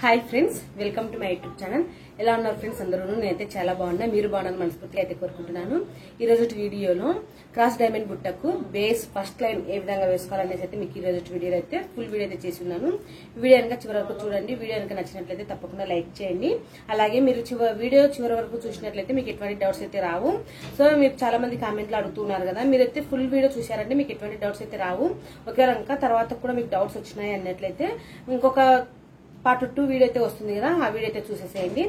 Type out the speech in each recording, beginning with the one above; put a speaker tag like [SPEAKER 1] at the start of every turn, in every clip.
[SPEAKER 1] Hi friends, welcome to my YouTube channel. ఎలా ఉన్నారు friends? అందరూ నేనైతే చాలా బాగున్నా, మీరు బాగున్నాను మనస్ఫూర్తిగా అయితే కోరుకుంటున్నాను. ఈ రోజు వీడియోలో క్రాస్ డైమండ్ బుట్టకు బేస్ ఫస్ట్ లైన్ ఏ విధంగా వేసుకోవాలనేసి అయితే మీకు ఈ రోజు వీడియోలో అయితే ఫుల్ వీడియో అయితే చేసి ఉన్నాను. వీడియో కనుక చివరి వరకు చూడండి. వీడియో కనుక నచ్చినట్లయితే తప్పకుండా లైక్ చేయండి. అలాగే మీరు వీడియో చివరి వరకు చూసినట్లయితే మీకు ఎటువంటి డౌట్స్ అయితే రావు. సో మీరు చాలా మంది కామెంట్లు అడుగుతున్నారు కదా, మీరైతే ఫుల్ వీడియో చూసారంటే మీకు ఎటువంటి డౌట్స్ అయితే రావు. ఒకవేళ ఇంకా తర్వాత కూడా మీకు డౌట్స్ వచ్చినాయి అన్నట్లయితే ఇంకొక పార్ట్ 2 వీడియో అయితే వస్తుంది కదా, ఆ వీడియో అయితే చూసేసేయండి.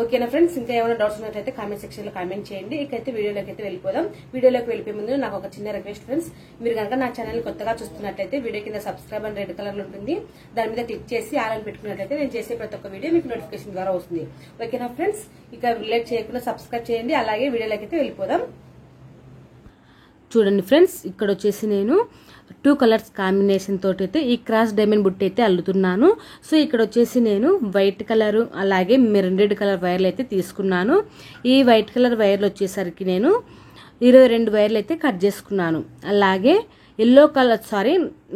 [SPEAKER 1] ఓకేనా ఫ్రెండ్స్? ఇంకా ఏమైనా డౌట్స్ ఉన్నట్లయితే కామెంట్ సెక్షన్ లో కామెంట్ చేయండి. ఇకైతే వీడియోలోకి అయితే వెళ్ళిపోదాం. వీడియోలోకి వెళ్ళిపోయే ముందు నాకు ఒక చిన్న రిక్వెస్ట్ ఫ్రెండ్స్, మీరు కనుక నా ఛానల్ కొత్తగా చూస్తున్నట్లయితే వీడియో కింద సబ్స్క్రైబ్ అని రెడ్ కలర్ లో ఉంటుంది, దాని మీద క్లిక్ చేసి ఆల్ అని పెట్టుకున్నట్లయితే నేను చేసే ప్రతి ఒక్క వీడియో మీకు నోటిఫికేషన్ ద్వారా వస్తుంది. ఓకేనా ఫ్రెండ్స్? ఇక లేట్ చేయకుండా సబ్స్క్రైబ్ చేయండి. అలాగే వీడియోలోకి అయితే వెళ్ళిపోదాం. చూడండి ఫ్రెండ్స్, ఇక్కడ వచ్చేసి నేను 2 కలర్స్ కాంబినేషన్ తోటి అయితే ఈ క్రాస్ డైమండ్ బుట్ట అయితే అల్లుతున్నాను. సో ఇక్కడ వచ్చేసి నేను వైట్ కలర్ అలాగే మెరూన్ రెడ్ కలర్ వైర్లు అయితే తీసుకున్నాను. ఈ వైట్ కలర్ వైర్లు వచ్చేసరికి నేను 22 వైర్లు అయితే కట్ చేసుకున్నాను. అలాగే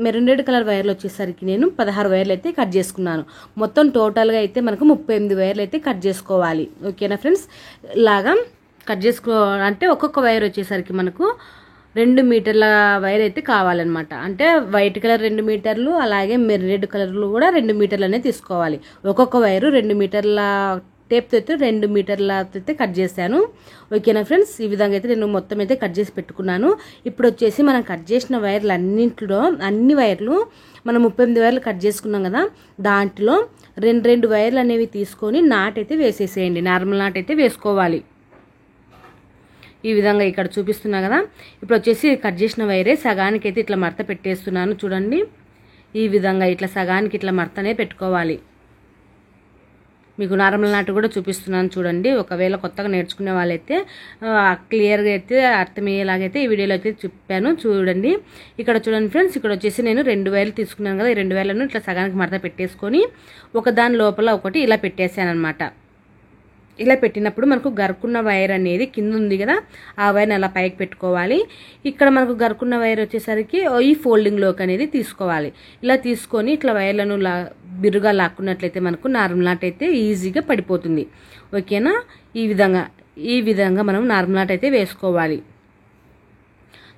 [SPEAKER 1] మెరూన్ రెడ్ కలర్ వైర్లు వచ్చేసరికి నేను 16 వైర్లు అయితే కట్ చేసుకున్నాను. మొత్తం టోటల్గా అయితే మనకు 38 వైర్లు అయితే కట్ చేసుకోవాలి. ఓకేనా ఫ్రెండ్స్? ఇలాగా కట్ అంటే ఒక్కొక్క వైర్ వచ్చేసరికి మనకు 2 మీటర్ల వైర్ అయితే కావాలన్నమాట. అంటే వైట్ కలర్ 2 మీటర్లు అలాగే మెరూన్ రెడ్ కలర్లు కూడా 2 మీటర్లు అనేది తీసుకోవాలి. ఒక్కొక్క వైరు 2 మీటర్ల టేప్తో అయితే 2 మీటర్ల అయితే కట్ చేశాను. ఓకేనా ఫ్రెండ్స్? ఈ విధంగా అయితే నేను మొత్తం అయితే కట్ చేసి పెట్టుకున్నాను. ఇప్పుడు వచ్చేసి మనం కట్ చేసిన వైర్లు అన్ని వైర్లు మనం 38 వైర్లు కట్ చేసుకున్నాం కదా, దాంట్లో 2 వైర్లు అనేవి తీసుకొని నాటైతే వేసేసేయండి. నార్మల్ నాట్ అయితే వేసుకోవాలి. ఈ విధంగా ఇక్కడ చూపిస్తున్నా కదా. ఇప్పుడు వచ్చేసి కట్ చేసిన వైరే సగానికి అయితే ఇట్లా మడత పెట్టేస్తున్నాను. చూడండి, ఈ విధంగా ఇట్లా సగానికి ఇట్లా మడతనే పెట్టుకోవాలి. మీకు నార్మల్ నాటు కూడా చూపిస్తున్నాను చూడండి. ఒకవేళ కొత్తగా నేర్చుకునే వాళ్ళైతే క్లియర్గా అయితే అర్థమయ్యేలాగైతే ఈ వీడియోలో అయితే చెప్పాను. చూడండి, ఇక్కడ చూడండి ఫ్రెండ్స్, ఇక్కడ వచ్చేసి నేను 2 వైర్లు తీసుకున్నాను కదా, ఈ 2 వైర్లను ఇట్లా సగానికి మడత పెట్టేసుకొని ఒక దాని లోపల ఒకటి ఇలా పెట్టేశాను అనమాట. ఇలా పెట్టినప్పుడు మనకు గరుకున్న వైర్ అనేది కింద ఉంది కదా, ఆ వైర్ని అలా పైకి పెట్టుకోవాలి. ఇక్కడ మనకు గరుకున్న వైర్ వచ్చేసరికి ఈ ఫోల్డింగ్లోకి అనేది తీసుకోవాలి. ఇలా తీసుకొని ఇట్లా వైర్లను బిరుగా లాక్కున్నట్లయితే మనకు నార్మల్ నాట్ అయితే ఈజీగా పడిపోతుంది. ఓకేనా? ఈ విధంగా మనం నార్మల్ నాట్ అయితే వేసుకోవాలి.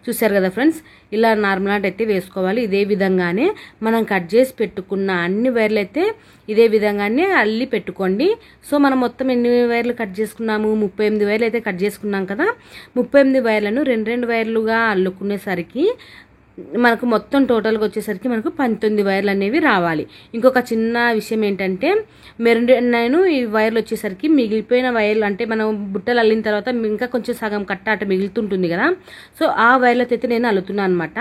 [SPEAKER 1] చూసారు కదా ఫ్రెండ్స్, ఇలా నార్మల్ నాట్ అయితే వేసుకోవాలి. ఇదే విధంగానే మనం కట్ చేసి పెట్టుకున్న అన్ని వైర్లు అయితే ఇదే విధంగానే అల్లి పెట్టుకోండి. సో మనం మొత్తం ఎన్ని వైర్లు కట్ చేసుకున్నాము? 38 వైర్లు అయితే కట్ చేసుకున్నాం కదా. 38 వైర్లను 2 వైర్లుగా అల్లుకునేసరికి మనకు మొత్తం టోటల్గా వచ్చేసరికి మనకు 19 వైర్లు అనేవి రావాలి. ఇంకొక చిన్న విషయం ఏంటంటే, నేను ఈ వైర్లు వచ్చేసరికి మిగిలిపోయిన వైర్లు అంటే మనం బుట్టలు అల్లిన తర్వాత ఇంకా కొంచెం సగం కట్ట మిగులుతుంటుంది కదా, సో ఆ వైర్లతో అయితే నేను అల్లుతున్నాను అనమాట.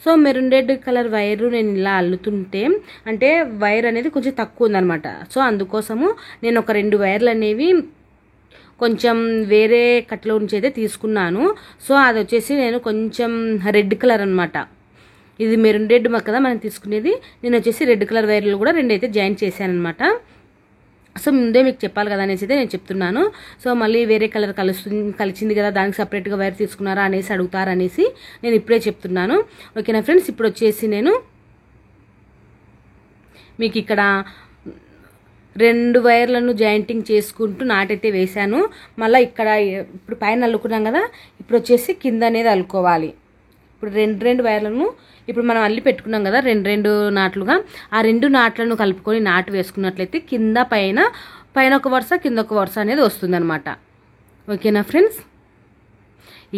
[SPEAKER 1] So maroon red colour wire నేను ఇలా అల్లుతుంటే అంటే వైర్ అనేది కొంచెం తక్కువ ఉందనమాట. సో అందుకోసము నేను ఒక 2 వైర్లు అనేవి కొంచెం వేరే కట్లో నుంచి అయితే తీసుకున్నాను. సో అది వచ్చేసి నేను కొంచెం రెడ్ కలర్ అనమాట. ఇది మెరూన్ రెడ్ కదా మనం తీసుకునేది. నేను వచ్చేసి రెడ్ కలర్ వైర్లు కూడా 2 అయితే జాయిన్ చేశాను అనమాట. సో ముందే మీకు చెప్పాలి కదా అనేసి అయితే నేను చెప్తున్నాను. సో మళ్ళీ వేరే కలర్ కలిసింది కదా, దానికి సపరేట్గా వైర్ తీసుకున్నారా అనేసి అడుగుతారనేసి నేను ఇప్పుడే చెప్తున్నాను. ఓకేనా ఫ్రెండ్స్? ఇప్పుడు వచ్చేసి నేను మీకు ఇక్కడ 2 వైర్లను జాయింటింగ్ చేసుకుంటూ నాటైతే వేశాను. మళ్ళీ ఇక్కడ ఇప్పుడు పైన అల్లుకున్నాం కదా, ఇప్పుడు వచ్చేసి కింద అనేది అల్లుకోవాలి. ఇప్పుడు 2 వైర్లను ఇప్పుడు మనం అల్లి పెట్టుకున్నాం కదా 2 నాట్లుగా, ఆ 2 నాట్లను కలుపుకొని నాటు వేసుకున్నట్లయితే కింద పైన ఒక వరుస కింద ఒక వరుస అనేది వస్తుంది అనమాట. ఓకేనా ఫ్రెండ్స్?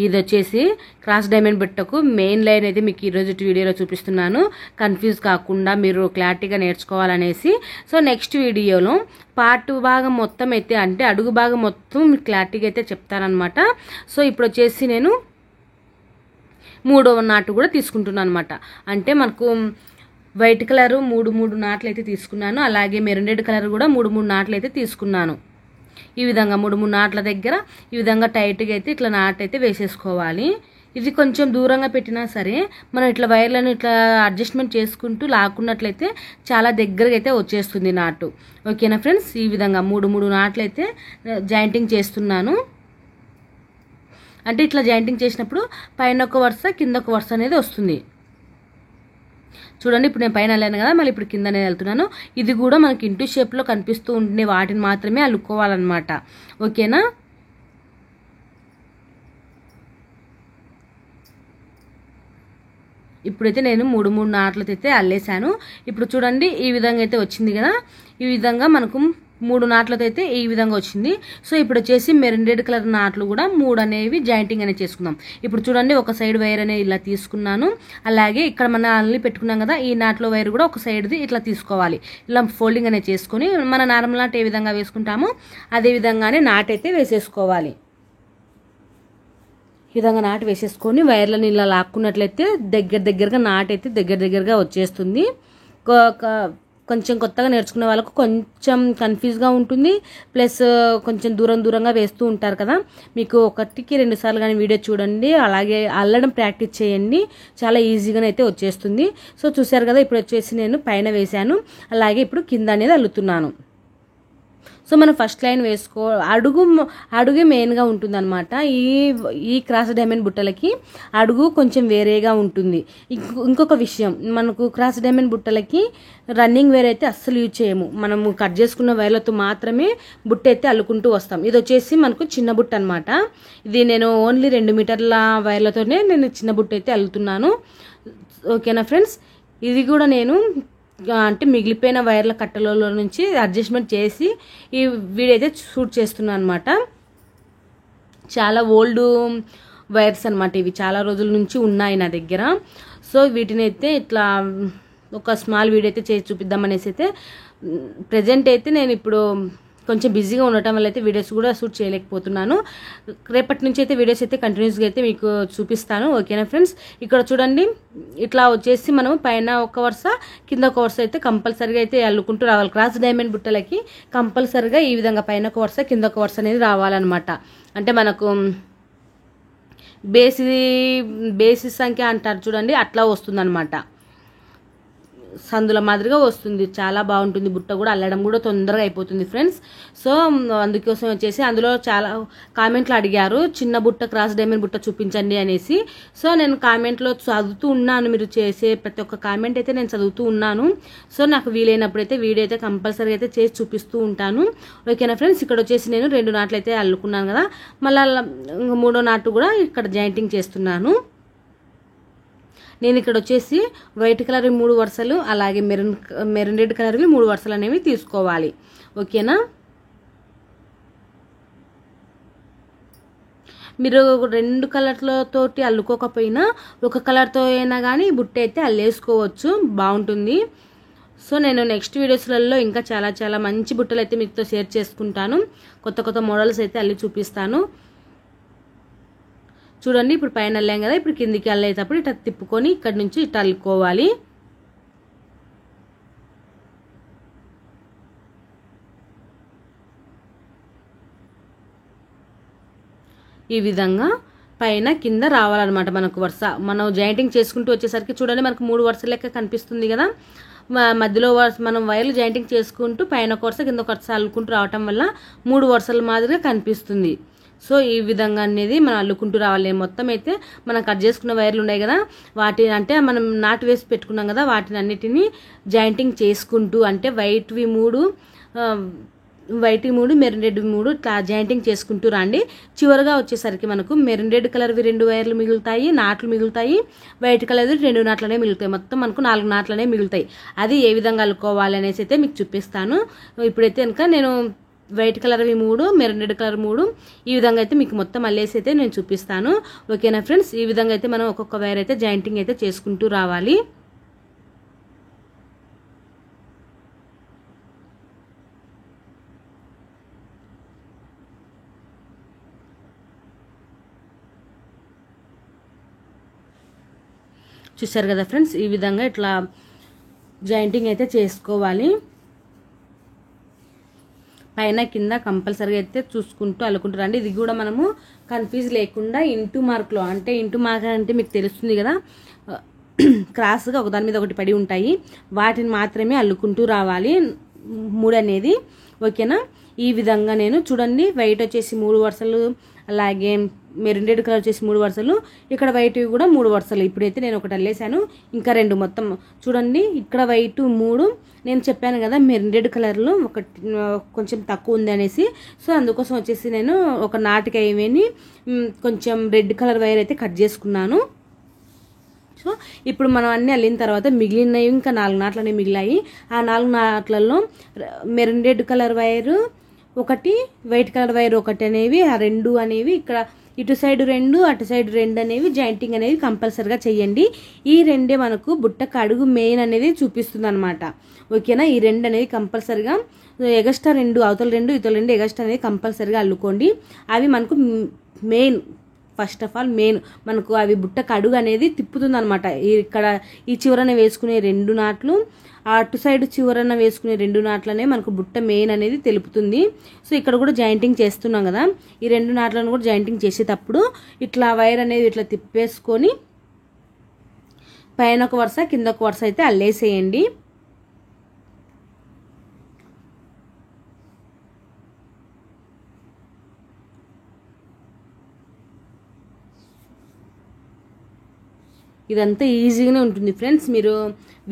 [SPEAKER 1] ఇది వచ్చేసి క్రాస్ డైమండ్ బుట్టకు మెయిన్ లైన్ అయితే మీకు ఈరోజు వీడియోలో చూపిస్తున్నాను, కన్ఫ్యూజ్ కాకుండా మీరు క్లారిటీగా నేర్చుకోవాలనేసి. సో నెక్స్ట్ వీడియోలో పార్ట్ భాగం మొత్తం అయితే అంటే అడుగు భాగం మొత్తం మీకు క్లారిటీగా అయితే చెప్తానమాట. సో ఇప్పుడు వచ్చేసి నేను 3వ నాటు కూడా తీసుకుంటున్నాను అనమాట. అంటే మనకు వైట్ కలరు 3 నాట్లు అయితే తీసుకున్నాను, అలాగే మెరూన్ రెడ్ కలర్ కూడా 3 నాట్లు అయితే తీసుకున్నాను. ఈ విధంగా 3 నాట్ల దగ్గర ఈ విధంగా టైట్గా అయితే ఇట్లా నాట్ అయితే వేసేసుకోవాలి. ఇది కొంచెం దూరంగా పెట్టినా సరే మనం ఇట్లా వైర్లను ఇట్లా అడ్జస్ట్మెంట్ చేసుకుంటూ లాక్కున్నట్లయితే చాలా దగ్గరగా అయితే వచ్చేస్తుంది నాటు. ఓకేనా ఫ్రెండ్స్? ఈ విధంగా 3 నాట్లు అయితే జాయింటింగ్ చేస్తున్నాను. అంటే ఇట్లా జాయింటింగ్ చేసినప్పుడు పైన ఒక వరుస కింద ఒక వరుస అనేది వస్తుంది. చూడండి ఇప్పుడు నేను పైన వెళ్ళాను కదా, మళ్ళీ ఇప్పుడు కిందనే వెళ్తున్నాను. ఇది కూడా మనకి ఇంటూ షేప్లో కనిపిస్తూ ఉండే వాటిని మాత్రమే అల్లుకోవాలన్నమాట. ఓకేనా. ఇప్పుడైతే నేను 3 నాట్లతో అయితే అల్లేసాను. ఇప్పుడు చూడండి ఈ విధంగా అయితే వచ్చింది కదా, ఈ విధంగా మనకు 3 నాట్లతో అయితే ఈ విధంగా వచ్చింది. సో ఇప్పుడు వచ్చేసి మెరూన్ రెడ్ కలర్ నాట్లు కూడా 3 అనేవి జాయింటింగ్ అనేది చేసుకుందాం. ఇప్పుడు చూడండి ఒక సైడ్ వైర్ అనేది ఇలా తీసుకున్నాను. అలాగే ఇక్కడ మన అల్లి పెట్టుకున్నాం కదా, ఈ నాట్లో వైర్ కూడా ఒక సైడ్ది ఇట్లా తీసుకోవాలి. ఇలా ఫోల్డింగ్ అనేది చేసుకుని మన నార్మల్ నాట్ ఏ విధంగా వేసుకుంటామో అదే విధంగానే నాట్ అయితే వేసేసుకోవాలి. ఈ విధంగా నాటు వేసేసుకొని వైర్లను ఇలా లాక్కున్నట్లయితే దగ్గరగా నాట్ అయితే దగ్గరగా వచ్చేస్తుంది. కొంచెం కొత్తగా నేర్చుకునే వాళ్ళకు కొంచెం కన్ఫ్యూజ్గా ఉంటుంది. ప్లస్ కొంచెం దూరంగా వేస్తూ ఉంటారు కదా, మీకు 1కి 2 సార్లు కానీ వీడియో చూడండి, అలాగే అల్లడం ప్రాక్టీస్ చేయండి, చాలా ఈజీగానైతే వచ్చేస్తుంది. సో చూసారు కదా, ఇప్పుడు వచ్చేసి నేను పైన వేసాను, అలాగే ఇప్పుడు కింద అనేది అల్లుతున్నాను. సో మనం ఫస్ట్ లైన్ వేసుకో అడుగే మెయిన్గా ఉంటుంది అనమాట. ఈ క్రాస్ డైమండ్ బుట్టలకి అడుగు కొంచెం వేరేగా ఉంటుంది. ఇంకొక విషయం, మనకు క్రాస్ డైమండ్ బుట్టలకి రన్నింగ్ వేర్ అయితే అస్సలు యూజ్ చేయము. మనము కట్ చేసుకున్న వైర్లతో మాత్రమే బుట్ట అయితే అల్లుకుంటూ వస్తాం. ఇది వచ్చేసి మనకు చిన్న బుట్ట అనమాట. ఇది నేను ఓన్లీ 2 మీటర్ల వైర్లతోనే నేను చిన్న బుట్ట అయితే అల్లుతున్నాను. ఓకేనా ఫ్రెండ్స్. ఇది కూడా నేను అంటే మిగిలిపోయిన వైర్ల కట్టలలో నుంచి అడ్జస్ట్మెంట్ చేసి ఈ వీడియో అయితే షూట్ చేస్తున్నాను అనమాట. చాలా ఓల్డ్ వైర్స్ అనమాట, ఇవి చాలా రోజుల నుంచి ఉన్నాయి నా దగ్గర. సో వీటిని అయితే ఇట్లా ఒక స్మాల్ వీడియో అయితే చేసి చూపిద్దాం అనేసి అయితే ప్రజెంట్ అయితే నేను ఇప్పుడు కొంచెం బిజీగా ఉండటం వల్ల అయితే వీడియోస్ కూడా షూట్ చేయలేకపోతున్నాను. రేపటి నుంచి అయితే వీడియోస్ అయితే కంటిన్యూస్గా అయితే మీకు చూపిస్తాను. ఓకేనా ఫ్రెండ్స్. ఇక్కడ చూడండి ఇట్లా వచ్చేసి మనం పైన ఒక వరుస కింద ఒక వరుస అయితే కంపల్సరీగా అయితే అల్లుకుంటూ రావాలి. క్రాస్ డైమండ్ బుట్టలకి కంపల్సరీగా ఈ విధంగా పైన ఒక వరుస కింద ఒక వరుస అనేది రావాలన్నమాట. అంటే మనకు బేసిస్ సంఖ్య అంటారు చూడండి, అట్లా వస్తుందన్నమాట. సందుల మాదిరిగా వస్తుంది, చాలా బాగుంటుంది. బుట్ట కూడా అల్లడం కూడా తొందరగా అయిపోతుంది ఫ్రెండ్స్. సో అందుకోసం వచ్చేసి అందులో చాలా కామెంట్లు అడిగారు, చిన్న బుట్ట క్రాస్ డైమండ్ బుట్ట చూపించండి అనేసి. సో నేను కామెంట్లో చదువుతూ ఉన్నాను, మీరు చేసే ప్రతి ఒక్క కామెంట్ అయితే నేను చదువుతూ ఉన్నాను. సో నాకు వీలైనప్పుడు అయితే వీడియో అయితే కంపల్సరీ అయితే చేసి చూపిస్తూ ఉంటాను. ఓకేనా ఫ్రెండ్స్. ఇక్కడ వచ్చేసి నేను 2 నాట్లు అయితే అల్లుకున్నాను కదా, మళ్ళీ 3వ నాటు కూడా ఇక్కడ జాయింటింగ్ చేస్తున్నాను. నేను ఇక్కడ వచ్చేసి వైట్ కలర్ 3 వరుసలు, అలాగే మెరూన్ రెడ్ కలర్వి 3 వరుసలు అనేవి తీసుకోవాలి. ఓకేనా. మీరు 2 కలర్లతోటి అల్లుకోకపోయినా ఒక కలర్తో అయినా కానీ బుట్ట అయితే అల్లేసుకోవచ్చు, బాగుంటుంది. సో నేను నెక్స్ట్ వీడియోస్లలో ఇంకా చాలా మంచి బుట్టలు అయితే మీతో షేర్ చేసుకుంటాను. కొత్త మోడల్స్ అయితే అల్లి చూపిస్తాను. చూడండి ఇప్పుడు పైన అల్లాం కదా, ఇప్పుడు కిందికి అల్లేటప్పుడు ఇట్లా తిప్పుకొని ఇక్కడ నుంచి ఇట్లా అల్లుకోవాలి. ఈ విధంగా పైన కింద రావాలన్నమాట మనకు వరుస. మనం జాయింటింగ్ చేసుకుంటూ వచ్చేసరికి చూడండి మనకు 3 వరుస లెక్క కనిపిస్తుంది కదా, మధ్యలో మనం వైర్లు జాయింటింగ్ చేసుకుంటూ పైన ఒక వరుస కింద ఒక వరుస అల్లుకుంటూ రావటం వల్ల 3 వరుసల మాదిరిగా కనిపిస్తుంది. సో ఈ విధంగా అనేది మనం అల్లుకుంటూ రావాలి. మొత్తం అయితే మనం కట్ చేసుకున్న వైర్లు ఉన్నాయి కదా, వాటి అంటే మనం నాటు వేసి పెట్టుకున్నాం కదా, వాటిని అన్నిటినీ జాయింటింగ్ చేసుకుంటూ, అంటే వైట్వి 3 మెరూన్ రెడ్ 3 ఇట్లా జాయింటింగ్ చేసుకుంటూ రండి. చివరిగా వచ్చేసరికి మనకు మెరూన్ రెడ్ కలర్వి 2 వైర్లు మిగులుతాయి, నాట్లు మిగులుతాయి. వైట్ కలర్వి 2 నాట్లనే మిగులుతాయి. మొత్తం మనకు 4 నాట్లనే మిగులుతాయి. అది ఏ విధంగా అల్లుకోవాలి అనేసి అయితే మీకు చూపిస్తాను. ఇప్పుడైతే కనుక నేను వైట్ కలర్వి 3, మెరూన్ రెడ్ కలర్ 3 ఈ విధంగా అయితే మీకు మొత్తం అల్లేసి అయితే నేను చూపిస్తాను. ఓకేనా ఫ్రెండ్స్. ఈ విధంగా అయితే మనం ఒక్కొక్క వైర్ అయితే జాయింటింగ్ అయితే చేసుకుంటూ రావాలి. చూసారు కదా ఫ్రెండ్స్, ఈ విధంగా ఇట్లా జాయింటింగ్ అయితే చేసుకోవాలి. పైన కింద కంపల్సరీగా అయితే చూసుకుంటూ అల్లుకుంటూ రండి. ఇది కూడా మనము కన్ఫ్యూజ్ లేకుండా ఇంటూ మార్క్లో, అంటే ఇంటూ మార్క్ అంటే మీకు తెలుస్తుంది కదా, క్రాస్గా ఒకదాని మీద ఒకటి పడి ఉంటాయి, వాటిని మాత్రమే అల్లుకుంటూ రావాలి 3 అనేది. ఓకేనా. ఈ విధంగా నేను చూడండి వైట్ వచ్చేసి 3 వరుసలు, అలాగే మెరూన్ రెడ్ కలర్ వచ్చేసి 3 వరుసలు, ఇక్కడ వైట్ కూడా 3 వరుసలు. ఇప్పుడైతే నేను ఒకటి అల్లేసాను, ఇంకా 2 మొత్తం చూడండి. ఇక్కడ వైట్ 3, నేను చెప్పాను కదా మెరూన్ రెడ్ కలర్లో ఒకటి కొంచెం తక్కువ ఉంది అనేసి. సో అందుకోసం వచ్చేసి నేను ఒక నాటికి అయ్యేని కొంచెం రెడ్ కలర్ వైర్ అయితే కట్ చేసుకున్నాను. సో ఇప్పుడు మనం అన్నీ అల్లిన తర్వాత మిగిలినవి ఇంకా 4 నాట్లు అనేవి మిగిలాయి. ఆ 4 నాట్లలో మెరూన్ రెడ్ కలర్ వైరు ఒకటి, వైట్ కలర్ వైర్ ఒకటి అనేవి, ఆ 2 అనేవి ఇక్కడ ఇటు సైడ్ 2 అటు సైడ్ 2 అనేవి జాయింటింగ్ అనేది కంపల్సరిగా చేయండి. ఈ 2 మనకు బుట్టకు అడుగు మెయిన్ అనేది చూపిస్తుంది అనమాట. ఓకేనా, ఈ 2 అనేది కంపల్సరిగా ఎగస్ట్రా 2 అవతల 2 ఇతల 2 ఎగస్ట్రా అనేది కంపల్సరిగా అల్లుకోండి. అవి మనకు main, first of all main మనకు అవి బుట్టకు అడుగు అనేది తిప్పుతుంది అనమాట. ఇక్కడ ఈ చివరన వేసుకునే 2 నాట్లు, అటు సైడ్ చివరన వేసుకునే 2 నాట్లనే మనకు బుట్ట మెయిన్ అనేది తెలుపుతుంది. సో ఇక్కడ కూడా జాయింటింగ్ చేస్తున్నాం కదా, ఈ 2 నాట్లను కూడా జాయింటింగ్ చేసేటప్పుడు ఇట్లా వైర్ అనేది ఇట్లా తిప్పేసుకొని పైన ఒక వరుస కింద ఒక వరుస అయితే అల్లేసేయండి. ఇదంతా ఈజీగానే ఉంటుంది ఫ్రెండ్స్. మీరు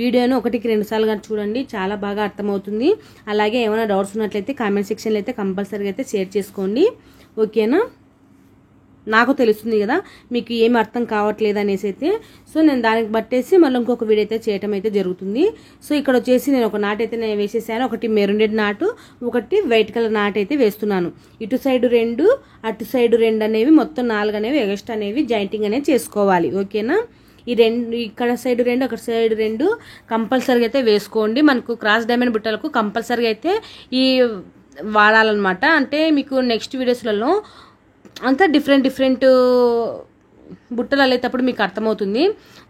[SPEAKER 1] వీడియోను 1కి 2 సార్లుగా చూడండి, చాలా బాగా అర్థమవుతుంది. అలాగే ఏమైనా డౌట్స్ ఉన్నట్లయితే కామెంట్ సెక్షన్లో అయితే కంపల్సరీగా అయితే షేర్ చేసుకోండి. ఓకేనా, నాకు తెలుస్తుంది కదా మీకు ఏమి అర్థం కావట్లేదు అనేసి అయితే. సో నేను దానికి బట్టేసి మళ్ళీ ఇంకొక వీడియో అయితే చేయటం అయితే జరుగుతుంది. సో ఇక్కడ వచ్చేసి నేను ఒక నాటు అయితే నేను వేసేసాను. ఒకటి మెరూన్ రెడ్ నాటు, ఒకటి వైట్ కలర్ నాటు అయితే వేస్తున్నాను. ఇటు సైడ్ 2 అటు సైడ్ 2 అనేవి మొత్తం 4 అనేవి ఎగస్ట్రా అనేవి జాయింటింగ్ అనేది చేసుకోవాలి. ఓకేనా, ఈ 2 ఇక్కడ సైడ్ 2 అక్కడ సైడ్ 2 కంపల్సరీగా అయితే వేసుకోండి. మనకు క్రాస్ డైమండ్ బుట్టలకు కంపల్సరీగా అయితే ఈ వాడాలన్నమాట. అంటే మీకు నెక్స్ట్ వీడియోస్లలో అంతా డిఫరెంట్ బుట్టలు అల్లేటప్పుడు మీకు అర్థమవుతుంది.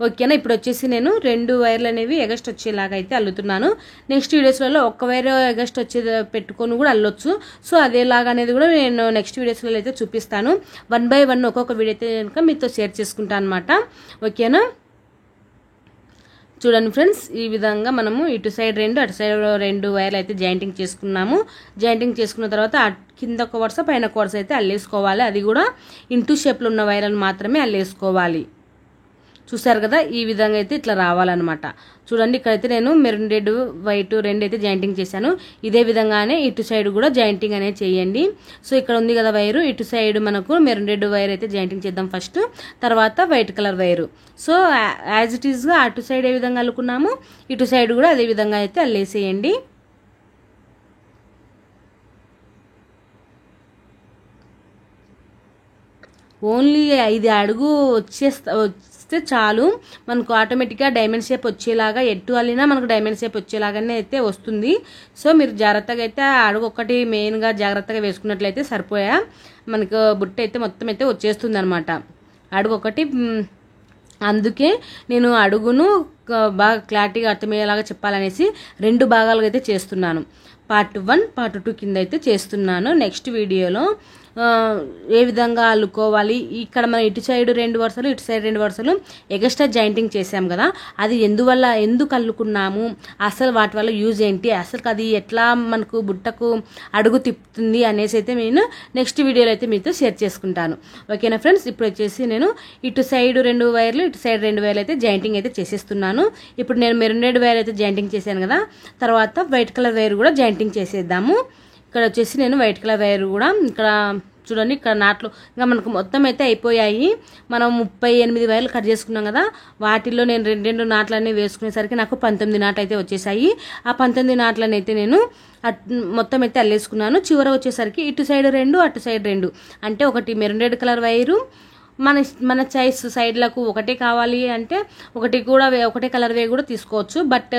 [SPEAKER 1] ఓకేనా, ఇప్పుడు వచ్చేసి నేను 2 వైర్లు అనేవి ఎగస్ట్ వచ్చేలాగా అయితే అల్లుతున్నాను. నెక్స్ట్ వీడియోస్లలో ఒక్క వైర్ ఎగస్ట్ వచ్చే పెట్టుకొని కూడా అల్లొచ్చు. సో అదేలాగా అనేది కూడా నేను నెక్స్ట్ వీడియోస్లలో అయితే చూపిస్తాను. 1 బై 1 ఒక్కొక్క వీడియో అయితే కనుక మీతో షేర్ చేసుకుంటాను అనమాట. ఓకేనా, చూడండి ఫ్రెండ్స్, ఈ విధంగా మనము ఇటు సైడ్ 2 అటు సైడ్ 2 వైర్లు అయితే జాయింటింగ్ చేసుకున్నాము. జాయింటింగ్ చేసుకున్న తర్వాత కింద ఒక వరుస పైన ఒక వరుస అయితే అల్లేసుకోవాలి. అది కూడా ఇంటూ షేప్లో ఉన్న వైర్లను మాత్రమే అల్లేసుకోవాలి. చూసారు కదా, ఈ విధంగా అయితే ఇట్లా రావాలన్నమాట. చూడండి, ఇక్కడైతే నేను మెరూన్ రెడ్ వైట్ 2 అయితే జాయింటింగ్ చేశాను. ఇదే విధంగానే ఇటు సైడ్ కూడా జాయింటింగ్ అనేది చేయండి. సో ఇక్కడ ఉంది కదా వైరు, ఇటు సైడ్ మనకు మెరూన్ రెడ్ వైర్ అయితే జాయింటింగ్ చేద్దాం ఫస్ట్, తర్వాత white colour wire. So as it ఈస్గా అటు సైడ్ ఏ విధంగా అల్లుకున్నాము ఇటు సైడ్ కూడా అదే విధంగా అయితే అల్లేసేయండి. ఓన్లీ 5 అడుగు వస్తే చాలు, మనకు ఆటోమేటిక్గా డైమండ్ షేప్ వచ్చేలాగా ఎటు అల్లినా మనకు డైమండ్ షేప్ వచ్చేలాగానే అయితే వస్తుంది. సో మీరు జాగ్రత్తగా అయితే అడుగు ఒకటి మెయిన్గా జాగ్రత్తగా వేసుకున్నట్లయితే సరిపోయా మనకు బుట్ట అయితే మొత్తం అయితే వచ్చేస్తుంది అనమాట. అడుగు ఒకటి, అందుకే నేను అడుగును బాగా క్లారిటీగా అర్థమయ్యేలాగా చెప్పాలనేసి 2 భాగాలుగా అయితే చేస్తున్నాను. పార్ట్ 1 పార్ట్ 2 కింద అయితే చేస్తున్నాను. నెక్స్ట్ వీడియోలో ఏ విధంగా అల్లుకోవాలి, ఇక్కడ మనం ఇటు సైడ్ 2 వరుసలు ఇటు సైడ్ 2 వరుసలు ఎగస్ట్రా జాయింటింగ్ చేసాం కదా, అది ఎందుకు అల్లుకున్నాము, అసలు వాటి వల్ల యూజ్ ఏంటి, అసలు అది ఎట్లా మనకు బుట్టకు అడుగు తిప్పుతుంది అనేసి అయితే నేను నెక్స్ట్ వీడియోలో అయితే మీతో షేర్ చేసుకుంటాను. ఓకేనా ఫ్రెండ్స్, ఇప్పుడు వచ్చేసి నేను ఇటు సైడ్ 2 వైర్లు ఇటు సైడ్ 2 వైర్లు అయితే జాయింటింగ్ అయితే చేసేస్తున్నాను. ఇప్పుడు నేను మెరూన్ రెడ్ వైర్ అయితే జాయింటింగ్ చేశాను కదా, తర్వాత వైట్ కలర్ వైర్ కూడా జాయింటింగ్ చేసేద్దాము. ఇక్కడ వచ్చేసి నేను వైట్ కలర్ వైర్ కూడా ఇక్కడ చూడండి, ఇక్కడ నాట్లు ఇంకా మనకు మొత్తం అయితే అయిపోయాయి. మనం 38 వైర్లు కట్ చేసుకున్నాం కదా, వాటిల్లో నేను 2 నాట్లన్నీ వేసుకునేసరికి నాకు 19 నాట్లు అయితే వచ్చేసాయి. ఆ 19 నాట్లని అయితే నేను మొత్తం అయితే అల్లేసుకున్నాను. చివర వచ్చేసరికి ఇటు సైడ్ 2 అటు సైడ్ 2 అంటే ఒకటి మెరూన్ రెడ్ కలర్ వైరు, మన చాయిస్ సైడ్లకు ఒకటే కావాలి అంటే ఒకటే కలర్ వే కూడా తీసుకోవచ్చు. బట్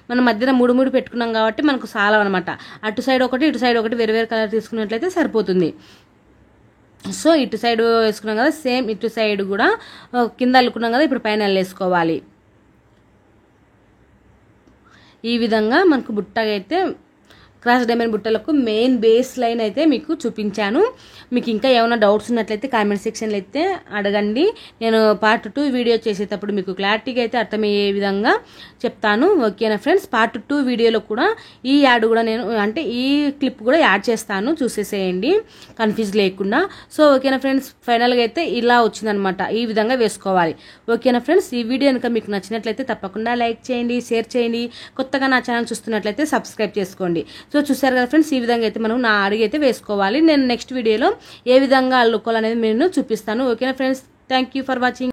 [SPEAKER 1] మనం మధ్యన 3 పెట్టుకున్నాం కాబట్టి మనకు చాలా అనమాట. అటు సైడ్ ఒకటి ఇటు సైడ్ ఒకటి వేరు కలర్ తీసుకున్నట్లయితే సరిపోతుంది. సో ఇటు సైడ్ వేసుకున్నాం కదా, సేమ్ ఇటు సైడ్ కూడా కింద అల్లుకున్నాం కదా, ఇప్పుడు పైన అల్లేసుకోవాలి. ఈ విధంగా మనకు బుట్టగా అయితే క్రాస్ డైమండ్ బుట్టలకు మెయిన్ బేస్ లైన్ అయితే మీకు చూపించాను. మీకు ఇంకా ఏమైనా డౌట్స్ ఉన్నట్లయితే కామెంట్ సెక్షన్లో అయితే అడగండి. నేను పార్ట్ 2 వీడియో చేసేటప్పుడు మీకు క్లారిటీగా అయితే అర్థమయ్యే విధంగా చెప్తాను. ఓకేనా ఫ్రెండ్స్, పార్ట్ 2 వీడియోలో కూడా ఈ యాడ్ కూడా నేను అంటే ఈ క్లిప్ కూడా యాడ్ చేస్తాను, చూసేసేయండి కన్ఫ్యూజ్ లేకుండా. సో ఓకేనా ఫ్రెండ్స్, ఫైనల్గా అయితే ఇలా వచ్చిందనమాట, ఈ విధంగా వేసుకోవాలి. ఓకేనా ఫ్రెండ్స్, ఈ వీడియో కనుక మీకు నచ్చినట్లయితే తప్పకుండా లైక్ చేయండి, షేర్ చేయండి. కొత్తగా నా ఛానల్ చూస్తున్నట్లయితే సబ్స్క్రైబ్ చేసుకోండి. సో చూసారు కదా ఫ్రెండ్స్, ఈ విధంగా అయితే మనం నా అడిగి అయితే వేసుకోవాలి. నేను నెక్స్ట్ వీడియోలో ఏ విధంగా అల్లుకోవాలనేది నేను చూపిస్తాను. ఓకేనా friends, thank you for watching.